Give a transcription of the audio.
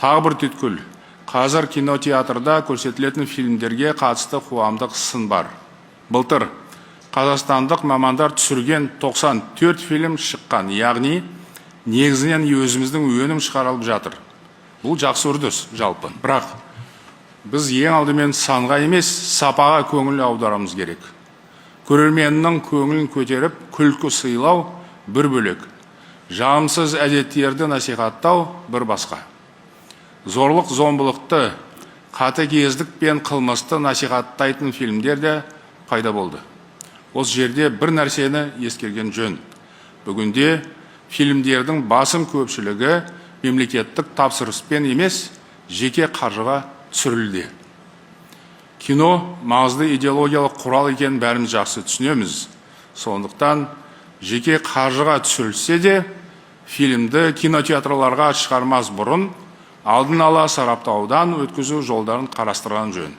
Тағы бір түйткіл. Қазір кинотеатрда көрсетілетін фильмдерге қатысты қоғамдық сын бар. Былтыр қазақстандық мамандар түсірген 94 фильм шыққан, яғни негізінен өзіміздің өнім шығарылып жатыр. Бұл жақсы үрдіс жалпы. Бірақ біз ең алдымен санға емес, сапаға көңіл аударамыз керек. Көрерменнің көңілін көтеріп, күлкі сыйлау бір бөлек. Жағымсыз әдеттерді насихаттау бір басқа. Зорлық зомбылықты, қатыгездік пен қылмысты насихаттайтын фильмдер де пайда болды. Осы жерде бір нәрсені ескерген жөн. Бүгінде фильмдердің басым көпшілігі мемлекеттік тапсырыспен емес, жеке қаржыға түсірілді. Кино маңызды идеологиялық құрал екенін бәріміз жақсы түсінеміз. Сондықтан жеке қаржыға түсірілсе де, фильмді кинотеатрларға шығармас бұрын алдын ала сараптаудан өткізу жолдарын қарастырған жөн.